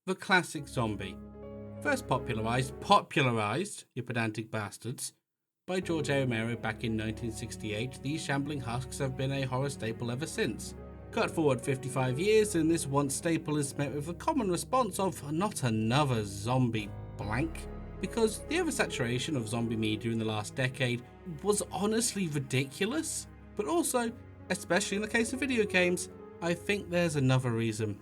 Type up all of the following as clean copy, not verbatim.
The classic zombie. First popularised, you pedantic bastards, by George A. Romero back in 1968, these shambling husks have been a horror staple ever since. Cut forward 55 years, and this once staple is met with a common response of not another zombie blank, because the oversaturation of zombie media in the last decade was honestly ridiculous, but also, especially in the case of video games, I think there's another reason.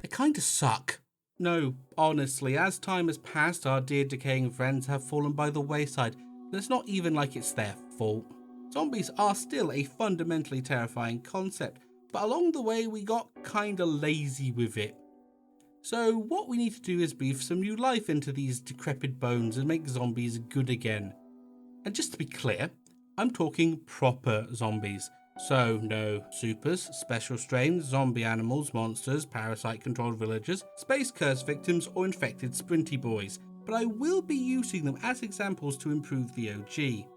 They kinda suck. No, honestly, as time has passed, our dear decaying friends have fallen by the wayside, and it's not even like it's their fault. Zombies are still a fundamentally terrifying concept, but along the way we got kinda lazy with it. So what we need to do is breathe some new life into these decrepit bones and make zombies good again. And just to be clear, I'm talking proper zombies. So no supers, special strains, zombie animals, monsters, parasite-controlled villagers, space curse victims, or infected sprinty boys, but I will be using them as examples to improve the OG.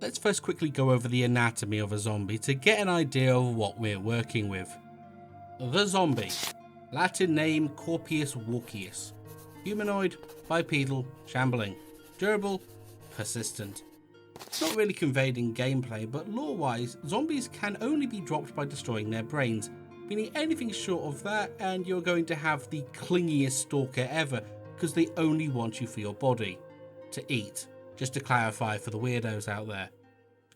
Let's first quickly go over the anatomy of a zombie to get an idea of what we're working with. The zombie. Latin name Corpus walkius. Humanoid, bipedal, shambling. Durable, persistent. It's not really conveyed in gameplay, but lore-wise, zombies can only be dropped by destroying their brains, meaning anything short of that and you're going to have the clingiest stalker ever, because they only want you for your body. To eat, just to clarify for the weirdos out there.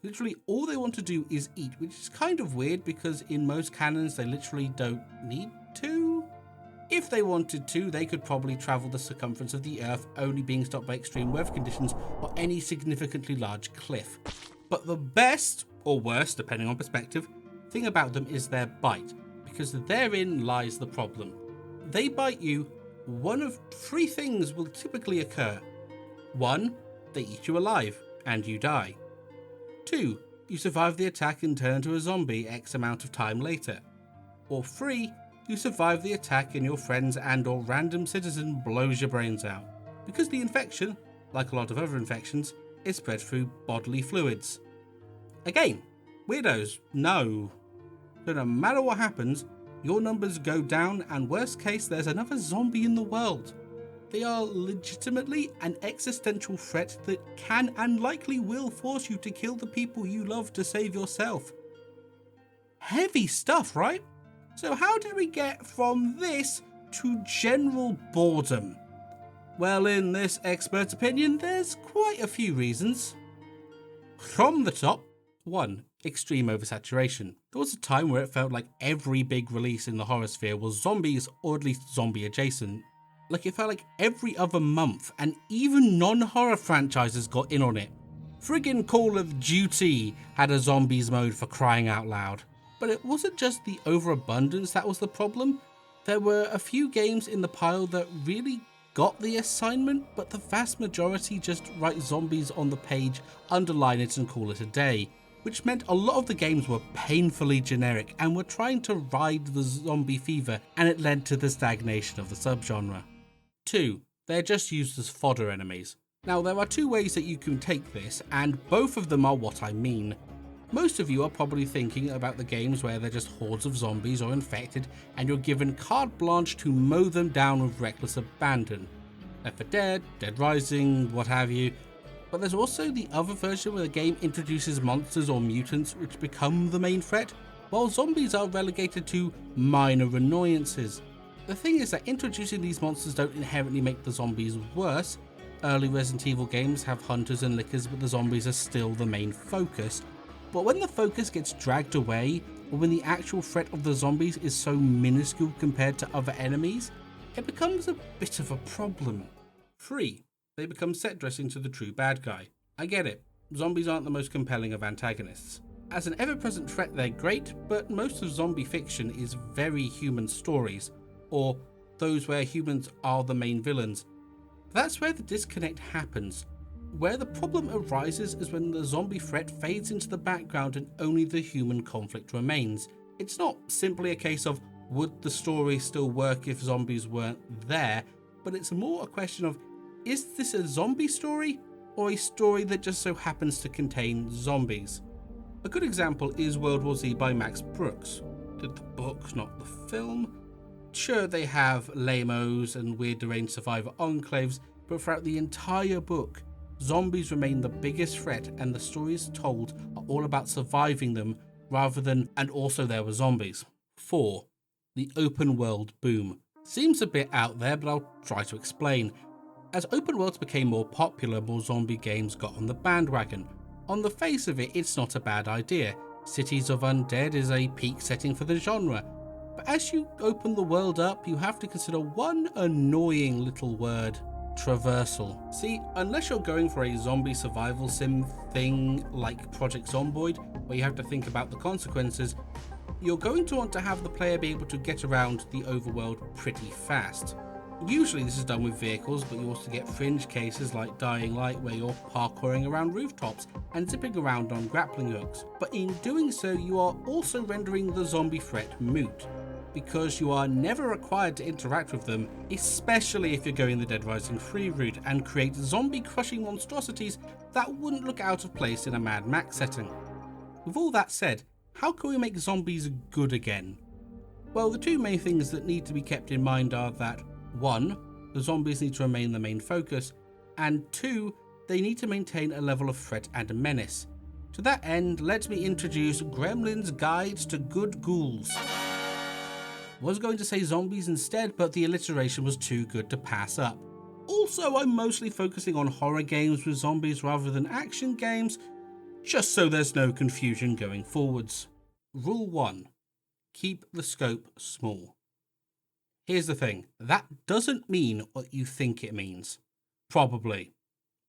Literally all they want to do is eat, which is kind of weird because in most canons they literally don't need to. If they wanted to, they could probably travel the circumference of the Earth, only being stopped by extreme weather conditions or any significantly large cliff. But the best, or worst depending on perspective, thing about them is their bite, because therein lies the problem. They bite you, one of three things will typically occur. 1. They eat you alive, and you die. 2. You survive the attack and turn into a zombie X amount of time later. Or 3. You survive the attack and your friends and or random citizen blows your brains out. Because the infection, like a lot of other infections, is spread through bodily fluids. Again, weirdos, no. So no matter what happens, your numbers go down and worst case there's another zombie in the world. They are legitimately an existential threat that can and likely will force you to kill the people you love to save yourself. Heavy stuff, right? So how did we get from this to general boredom? Well, in this expert opinion, there's quite a few reasons. From the top, 1. Extreme oversaturation. There was a time where it felt like every big release in the horror sphere was zombies, or at least zombie adjacent. Like it felt like every other month, and even non-horror franchises got in on it. Friggin' Call of Duty had a zombies mode, for crying out loud. But it wasn't just the overabundance that was the problem. There were a few games in the pile that really got the assignment, but the vast majority just write zombies on the page, underline it and call it a day, which meant a lot of the games were painfully generic and were trying to ride the zombie fever, and it led to the stagnation of the subgenre. 2. They're just used as fodder enemies. Now there are two ways that you can take this, and both of them are what I mean. Most of you are probably thinking about the games where they're just hordes of zombies or infected and you're given carte blanche to mow them down with reckless abandon. Left 4 Dead, Dead Rising, what have you. But there's also the other version where the game introduces monsters or mutants which become the main threat, while zombies are relegated to minor annoyances. The thing is that introducing these monsters don't inherently make the zombies worse. Early Resident Evil games have hunters and lickers, but the zombies are still the main focus. But when the focus gets dragged away, or when the actual threat of the zombies is so minuscule compared to other enemies, it becomes a bit of a problem. 3. They become set dressing to the true bad guy. I get it, zombies aren't the most compelling of antagonists. As an ever-present threat they're great, but most of zombie fiction is very human stories, or those where humans are the main villains. That's where the disconnect happens. Where the problem arises is when the zombie threat fades into the background and only the human conflict remains. It's not simply a case of would the story still work if zombies weren't there, but it's more a question of is this a zombie story or a story that just so happens to contain zombies? A good example is World War Z by Max Brooks. The book, not the film. Sure, they have lamos and weird deranged survivor enclaves, but throughout the entire book, zombies remain the biggest threat, and the stories told are all about surviving them rather than, and also there were zombies. 4. The open world boom. Seems a bit out there, but I'll try to explain. As open worlds became more popular, more zombie games got on the bandwagon. On the face of it, it's not a bad idea. Cities of Undead is a peak setting for the genre. But as you open the world up, you have to consider one annoying little word: traversal. See, unless you're going for a zombie survival sim thing like Project Zomboid, where you have to think about the consequences, you're going to want to have the player be able to get around the overworld pretty fast. Usually this is done with vehicles, but you also get fringe cases like Dying Light, where you're parkouring around rooftops and zipping around on grappling hooks. But in doing so, you are also rendering the zombie threat moot, because you are never required to interact with them, especially if you're going the Dead Rising 3 route and create zombie-crushing monstrosities that wouldn't look out of place in a Mad Max setting. With all that said, how can we make zombies good again? Well, the two main things that need to be kept in mind are that 1. The zombies need to remain the main focus, and 2. They need to maintain a level of threat and menace. To that end, let me introduce Gremlin's Guide to Good Ghouls. Was going to say zombies instead, but the alliteration was too good to pass up. Also, I'm mostly focusing on horror games with zombies rather than action games, just so there's no confusion going forwards. Rule 1. Keep the scope small. Here's the thing, that doesn't mean what you think it means. Probably.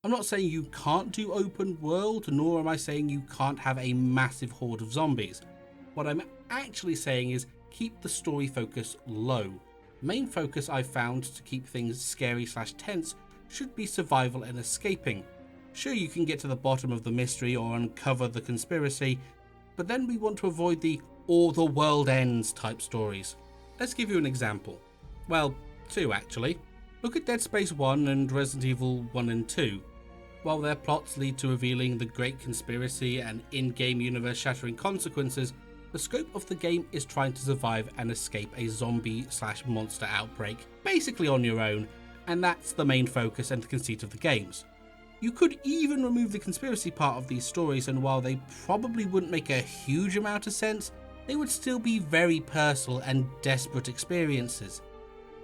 I'm not saying you can't do open world, nor am I saying you can't have a massive horde of zombies. What I'm actually saying is keep the story focus low. Main focus I've found to keep things scary/tense should be survival and escaping. Sure, you can get to the bottom of the mystery or uncover the conspiracy, but then we want to avoid the "or the world ends" type stories. Let's give you an example. Well, 2 actually. Look at Dead Space 1 and Resident Evil 1 and 2. While their plots lead to revealing the great conspiracy and in-game universe-shattering consequences, the scope of the game is trying to survive and escape a zombie/monster outbreak, basically on your own, and that's the main focus and the conceit of the games. You could even remove the conspiracy part of these stories, and while they probably wouldn't make a huge amount of sense, they would still be very personal and desperate experiences.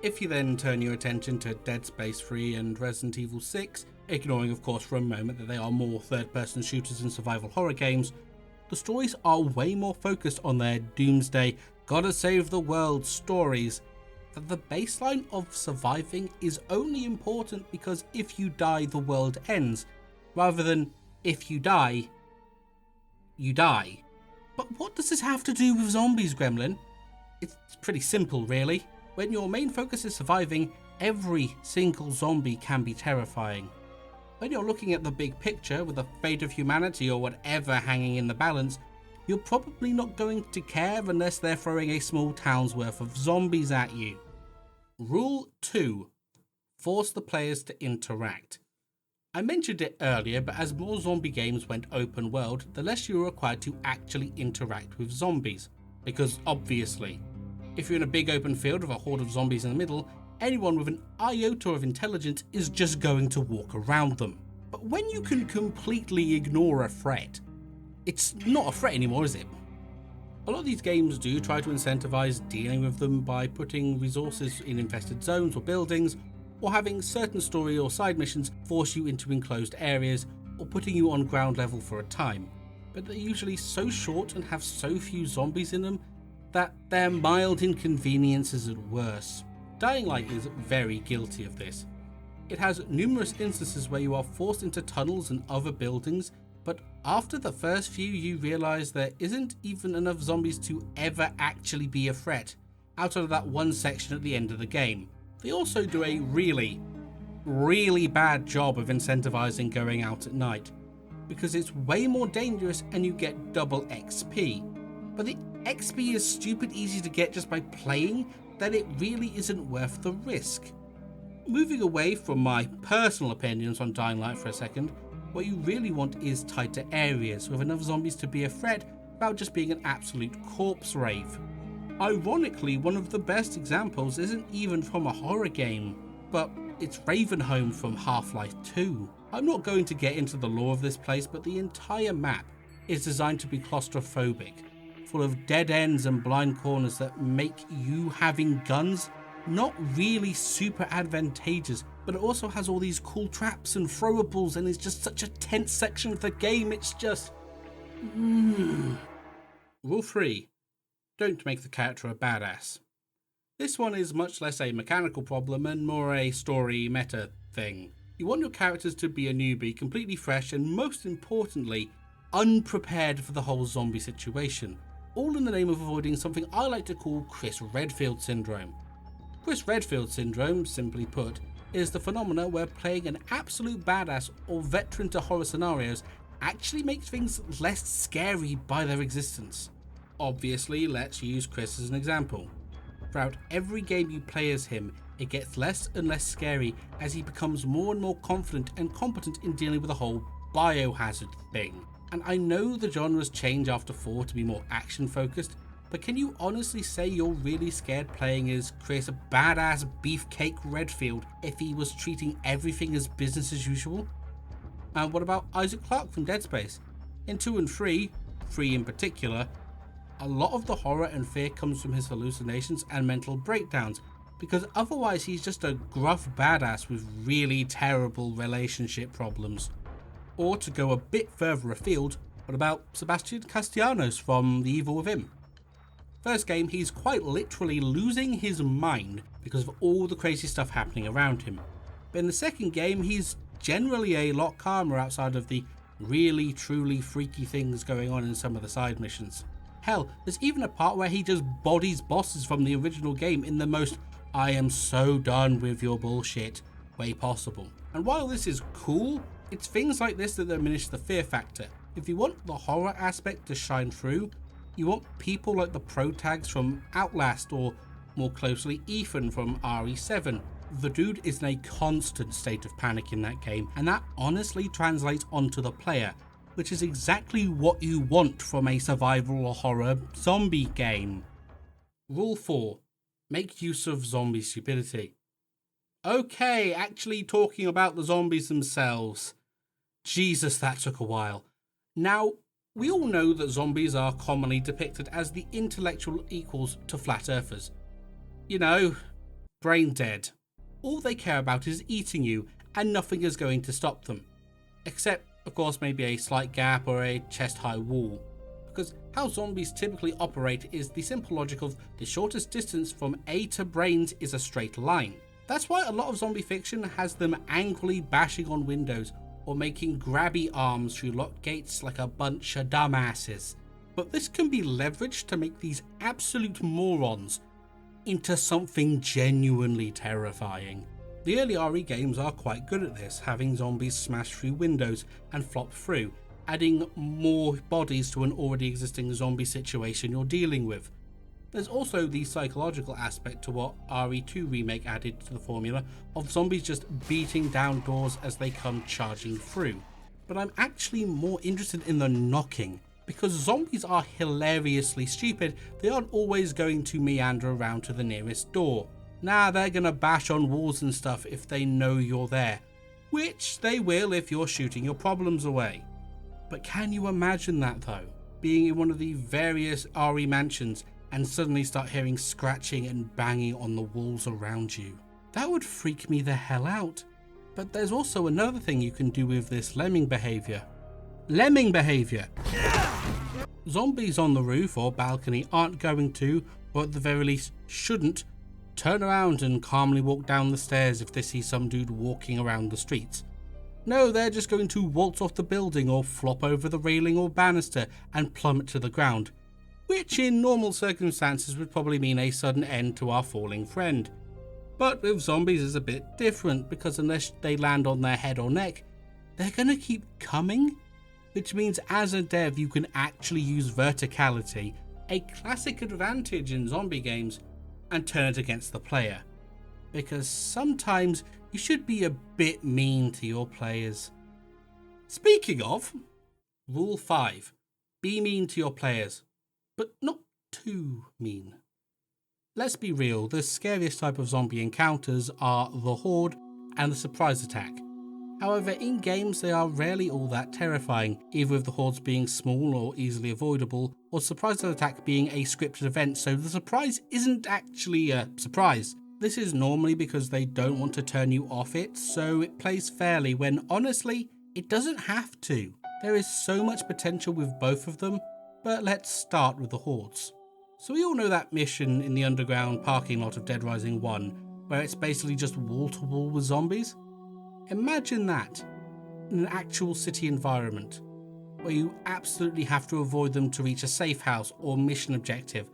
If you then turn your attention to Dead Space 3 and Resident Evil 6, ignoring of course for a moment that they are more third-person shooters and survival horror games, the stories are way more focused on their doomsday, gotta save the world stories, that the baseline of surviving is only important because if you die the world ends, rather than if you die, you die. But what does this have to do with zombies, Gremlin? It's pretty simple really. When your main focus is surviving, every single zombie can be terrifying. When you're looking at the big picture with the fate of humanity or whatever hanging in the balance, you're probably not going to care unless they're throwing a small town's worth of zombies at you. Rule 2. Force the players to interact. I mentioned it earlier, but as more zombie games went open world, the less you were required to actually interact with zombies. Because obviously, if you're in a big open field with a horde of zombies in the middle, anyone with an iota of intelligence is just going to walk around them. But when you can completely ignore a threat, it's not a threat anymore, is it? A lot of these games do try to incentivize dealing with them by putting resources in infested zones or buildings, or having certain story or side missions force you into enclosed areas, or putting you on ground level for a time. But they're usually so short and have so few zombies in them that they're mild inconveniences at worst. Dying Light is very guilty of this. It has numerous instances where you are forced into tunnels and other buildings, but after the first few you realise there isn't even enough zombies to ever actually be a threat, out of that one section at the end of the game. They also do a really bad job of incentivizing going out at night, because it's way more dangerous and you get double XP. But the XP is stupid easy to get just by playing that it really isn't worth the risk. Moving away from my personal opinions on Dying Light for a second, what you really want is tighter areas with enough zombies to be a threat without just being an absolute corpse rave. Ironically, one of the best examples isn't even from a horror game, but it's Ravenholm from Half-Life 2. I'm not going to get into the lore of this place, but the entire map is designed to be claustrophobic, full of dead ends and blind corners that make you having guns not really super advantageous, but it also has all these cool traps and throwables, and it's just such a tense section of the game. It's just... Rule 3. Don't make the character a badass. This one is much less a mechanical problem and more a story meta thing. You want your characters to be a newbie, completely fresh, and most importantly, unprepared for the whole zombie situation. All in the name of avoiding something I like to call Chris Redfield syndrome. Chris Redfield syndrome, simply put, is the phenomena where playing an absolute badass or veteran to horror scenarios actually makes things less scary by their existence. Obviously, let's use Chris as an example. Throughout every game you play as him, it gets less and less scary as he becomes more and more confident and competent in dealing with the whole biohazard thing. And I know the genres change after 4 to be more action focused, but can you honestly say you're really scared playing as Chris badass beefcake Redfield if he was treating everything as business as usual? And what about Isaac Clarke from Dead Space? In 2 and 3 in particular, a lot of the horror and fear comes from his hallucinations and mental breakdowns, because otherwise he's just a gruff badass with really terrible relationship problems. Or to go a bit further afield, what about Sebastian Castellanos from The Evil Within? First game, he's quite literally losing his mind because of all the crazy stuff happening around him. But in the second game, he's generally a lot calmer outside of the really truly freaky things going on in some of the side missions. Hell, there's even a part where he just bodies bosses from the original game in the most "I am so done with your bullshit" way possible. And while this is cool, it's things like this that diminish the fear factor. If you want the horror aspect to shine through, you want people like the protags from Outlast, or more closely Ethan from RE7. The dude is in a constant state of panic in that game, and that honestly translates onto the player, which is exactly what you want from a survival or horror zombie game. Rule 4. Make use of zombie stupidity. Okay, actually talking about the zombies themselves. Jesus, that took a while. Now, we all know that zombies are commonly depicted as the intellectual equals to flat earthers. You know, brain dead. All they care about is eating you, and nothing is going to stop them. Except, of course, maybe a slight gap or a chest-high wall. Because how zombies typically operate is the simple logic of the shortest distance from A to brains is a straight line. That's why a lot of zombie fiction has them angrily bashing on windows or making grabby arms through locked gates like a bunch of dumbasses. But this can be leveraged to make these absolute morons into something genuinely terrifying. The early RE games are quite good at this, having zombies smash through windows and flop through, adding more bodies to an already existing zombie situation you're dealing with. There's also the psychological aspect to what RE2 Remake added to the formula of zombies just beating down doors as they come charging through. But I'm actually more interested in the knocking, because zombies are hilariously stupid. They aren't always going to meander around to the nearest door. Nah, they're gonna bash on walls and stuff if they know you're there, which they will if you're shooting your problems away. But can you imagine that though? Being in one of the various RE mansions and suddenly start hearing scratching and banging on the walls around you. That would freak me the hell out. But there's also another thing you can do with this lemming behavior. Lemming behavior! Zombies on the roof or balcony aren't going to, or at the very least shouldn't, turn around and calmly walk down the stairs if they see some dude walking around the streets. No, they're just going to waltz off the building or flop over the railing or banister and plummet to the ground, which in normal circumstances would probably mean a sudden end to our falling friend. But with zombies it's a bit different, because unless they land on their head or neck, they're gonna keep coming, which means as a dev you can actually use verticality, a classic advantage in zombie games, and turn it against the player. Because sometimes you should be a bit mean to your players. Speaking of, Rule 5. Be mean to your players, but not too mean. Let's be real, the scariest type of zombie encounters are the horde and the surprise attack. However, in games they are rarely all that terrifying, either with the hordes being small or easily avoidable, or surprise attack being a scripted event, so the surprise isn't actually a surprise. This is normally because they don't want to turn you off it, so it plays fairly when honestly, it doesn't have to. There is so much potential with both of them, but let's start with the hordes. So we all know that mission in the underground parking lot of Dead Rising 1, where it's basically just wall to wall with zombies. Imagine that in an actual city environment, where you absolutely have to avoid them to reach a safe house or mission objective,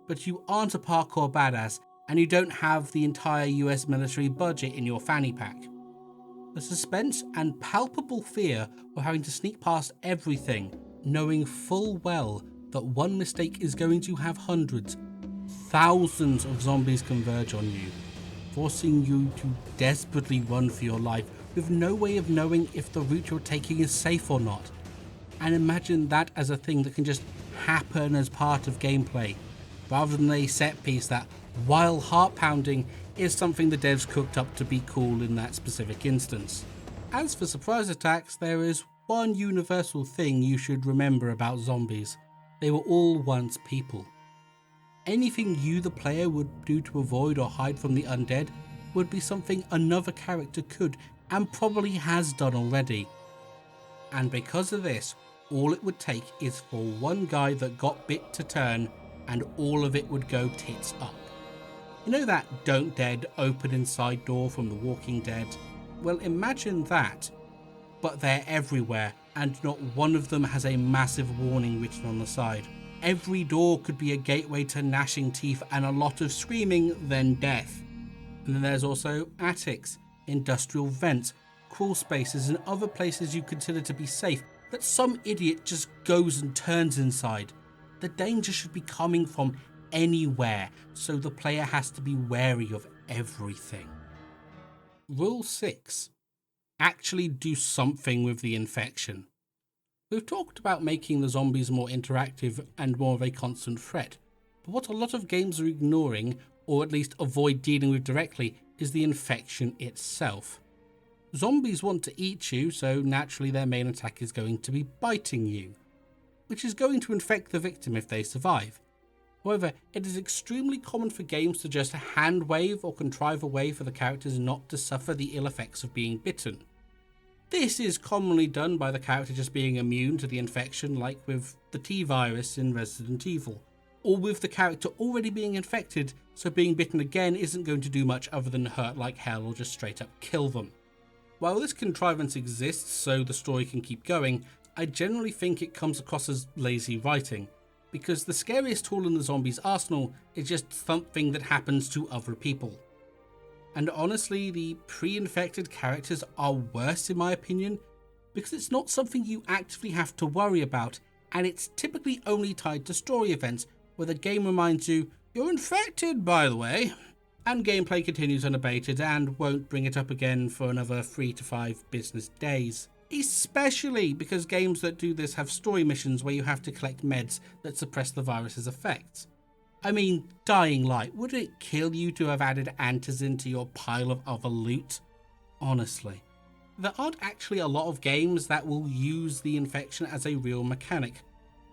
but you aren't a parkour badass and you don't have the entire US military budget in your fanny pack. The suspense and palpable fear of having to sneak past everything, knowing full well that one mistake is going to have hundreds, thousands of zombies converge on you, forcing you to desperately run for your life with no way of knowing if the route you're taking is safe or not. And imagine that as a thing that can just happen as part of gameplay, rather than a set piece that, while heart-pounding, is something the devs cooked up to be cool in that specific instance. As for surprise attacks, there is one universal thing you should remember about zombies. They were all once people. Anything you, the player, would do to avoid or hide from the undead would be something another character could and probably has done already. And because of this, all it would take is for one guy that got bit to turn and all of it would go tits up. You know that Don't Dead open inside door from The Walking Dead? Well, imagine that, but they're everywhere and not one of them has a massive warning written on the side. Every door could be a gateway to gnashing teeth and a lot of screaming, then death. And then there's also attics, industrial vents, crawl spaces and other places you consider to be safe that some idiot just goes and turns inside. The danger should be coming from anywhere, so the player has to be wary of everything. Rule 6. Actually do something with the infection. We've talked about making the zombies more interactive and more of a constant threat, but what a lot of games are ignoring, or at least avoid dealing with directly, is the infection itself. Zombies want to eat you, so naturally their main attack is going to be biting you, which is going to infect the victim if they survive. However, it is extremely common for games to just hand wave or contrive a way for the characters not to suffer the ill effects of being bitten. This is commonly done by the character just being immune to the infection, like with the T-virus in Resident Evil, or with the character already being infected, so being bitten again isn't going to do much other than hurt like hell or just straight up kill them. While this contrivance exists so the story can keep going, I generally think it comes across as lazy writing, because the scariest tool in the zombies' arsenal is just something that happens to other people. And honestly, the pre-infected characters are worse in my opinion, because it's not something you actively have to worry about, and it's typically only tied to story events where the game reminds you, "You're infected, by the way," and gameplay continues unabated and won't bring it up again for another 3 to 5 business days. Especially because games that do this have story missions where you have to collect meds that suppress the virus's effects. I mean, Dying Light, would it kill you to have added antizin to your pile of other loot? Honestly. There aren't actually a lot of games that will use the infection as a real mechanic,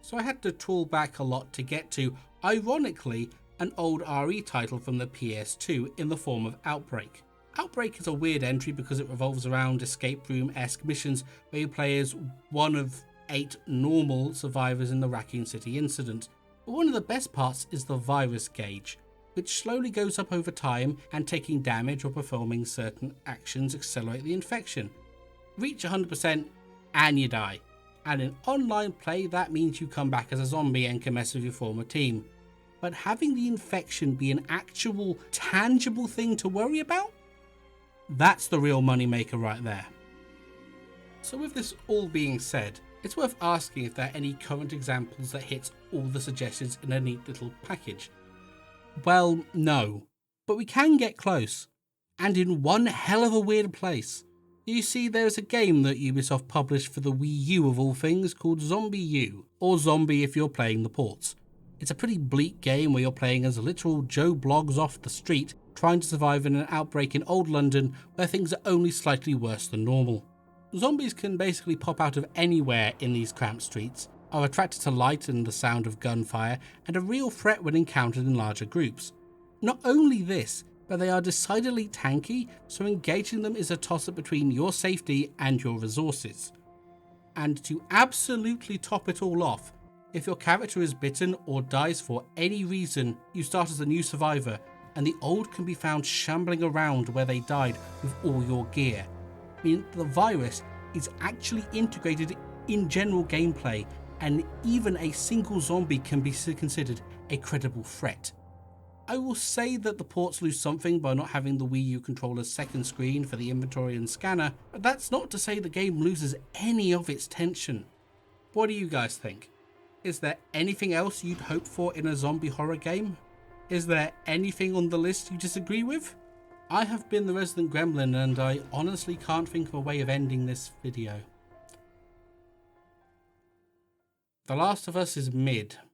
so I had to trawl back a lot to get to, ironically, an old RE title from the PS2 in the form of Outbreak. Outbreak is a weird entry because it revolves around escape room-esque missions where you play as one of 8 normal survivors in the Raccoon City incident. But one of the best parts is the virus gauge, which slowly goes up over time, and taking damage or performing certain actions accelerate the infection. Reach 100% and you die. And in online play that means you come back as a zombie and can mess with your former team. But having the infection be an actual, tangible thing to worry about? That's the real moneymaker right there. So with this all being said, it's worth asking if there are any current examples that hit all the suggestions in a neat little package. Well, no, but we can get close, and in one hell of a weird place. You see, there's a game that Ubisoft published for the Wii U of all things called Zombie U, or Zombie if you're playing the ports. It's a pretty bleak game where you're playing as literal Joe Bloggs off the street, trying to survive in an outbreak in old London where things are only slightly worse than normal. Zombies can basically pop out of anywhere in these cramped streets, are attracted to light and the sound of gunfire, and a real threat when encountered in larger groups. Not only this, but they are decidedly tanky, so engaging them is a toss-up between your safety and your resources. And to absolutely top it all off, if your character is bitten or dies for any reason, you start as a new survivor, and the old can be found shambling around where they died with all your gear, meaning the virus is actually integrated in general gameplay, and even a single zombie can be considered a credible threat. I will say that the ports lose something by not having the Wii U controller's second screen for the inventory and scanner, but that's not to say the game loses any of its tension. What do you guys think? Is there anything else you'd hope for in a zombie horror game? Is there anything on the list you disagree with? I have been the Resident Gremlin, and I honestly can't think of a way of ending this video. The Last of Us is mid.